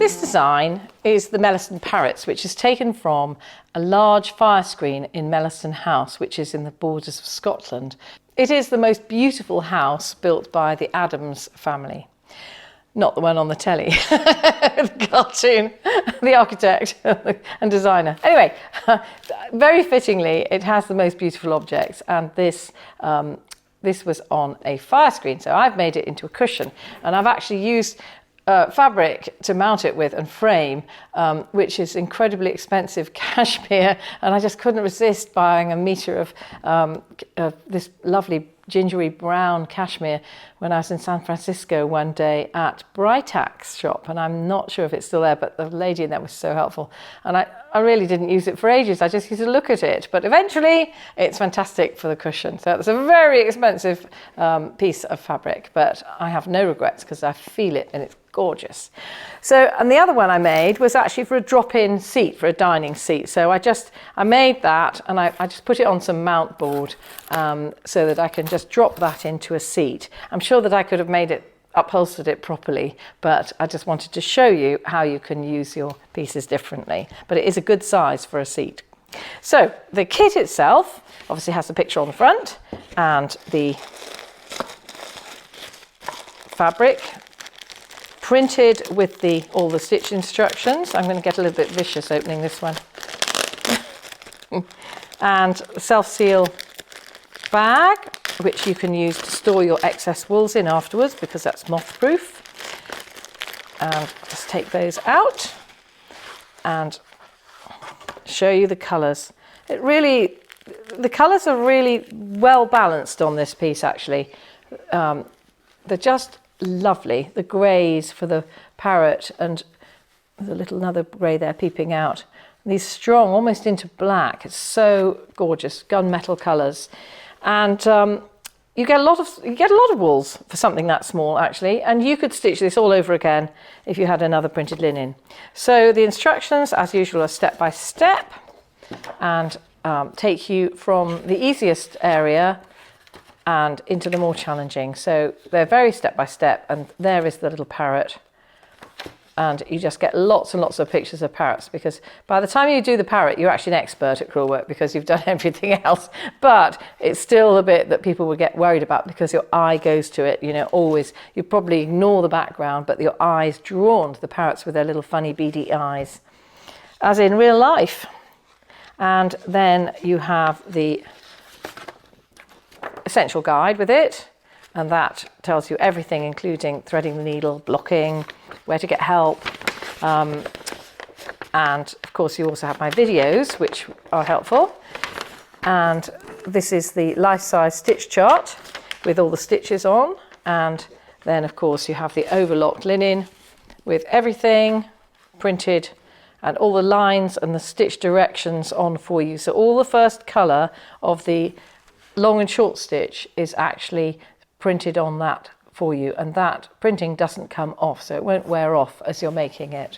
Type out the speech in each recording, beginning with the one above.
This design is the Mellerstain Parrots, which is taken from a large fire screen in Mellerstain House, which is in the borders of Scotland. It is the most beautiful house built by the Adams family. Not the one on the telly, the cartoon, the architect and designer. Anyway, very fittingly, it has the most beautiful objects, and this was on a fire screen, so I've made it into a cushion, and I've actually used fabric to mount it with and frame, which is incredibly expensive cashmere, and I just couldn't resist buying a metre of this lovely gingery brown cashmere when I was in San Francisco one day at Britax's shop, and I'm not sure if it's still there, but the lady in there was so helpful, and I really didn't use it for ages. I just used to look at it, but eventually it's fantastic for the cushion. So it's a very expensive piece of fabric, but I have no regrets because I feel it and it's gorgeous. So, and the other one I made was actually for a drop-in seat, for a dining seat. So I made that, and I just put it on some mount board so that I can just drop that into a seat. I'm sure that I could have upholstered it properly, but I just wanted to show you how you can use your pieces differently. But it is a good size for a seat. So the kit itself obviously has the picture on the front and the fabric printed with all the stitch instructions. I'm going to get a little bit vicious opening this one. And self-seal bag, which you can use to store your excess wools in afterwards because that's moth-proof. And just take those out and show you the colours. The colours are really well balanced on this piece actually. They're just lovely. The greys for the parrot, and there's another grey there peeping out. These strong, almost into black. It's so gorgeous, gunmetal colours, and you get a lot of wools for something that small actually. And you could stitch this all over again if you had another printed linen. So the instructions, as usual, are step by step, and take you from the easiest area and into the more challenging. So they're very step by step, and there is the little parrot, and you just get lots and lots of pictures of parrots, because by the time you do the parrot you're actually an expert at crewel work because you've done everything else, but it's still a bit that people would get worried about because your eye goes to it, always. You probably ignore the background, but your eye's drawn to the parrots with their little funny beady eyes, as in real life. And then you have the essential guide with it, and that tells you everything, including threading the needle, blocking, where to get help, and of course you also have my videos which are helpful. And this is the life-size stitch chart with all the stitches on, and then of course you have the overlocked linen with everything printed and all the lines and the stitch directions on for you. So all the first colour of the long and short stitch is actually printed on that for you, and that printing doesn't come off, so it won't wear off as you're making it.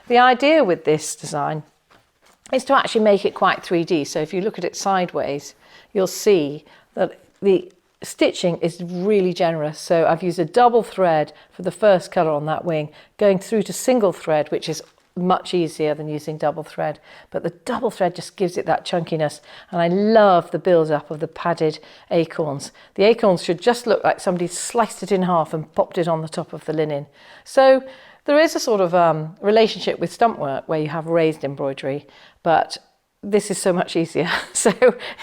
The idea with this design is to actually make it quite 3D. So if you look at it sideways, you'll see that the stitching is really generous. So I've used a double thread for the first colour on that wing, going through to single thread, which is much easier than using double thread, but the double thread just gives it that chunkiness, and I love the build up of the padded acorns. The acorns should just look like somebody sliced it in half and popped it on the top of the linen. So there is a sort of relationship with stump work where you have raised embroidery, but this is so much easier. So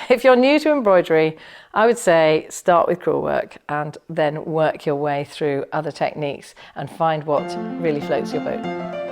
if you're new to embroidery, I would say start with crewel work and then work your way through other techniques and find what really floats your boat.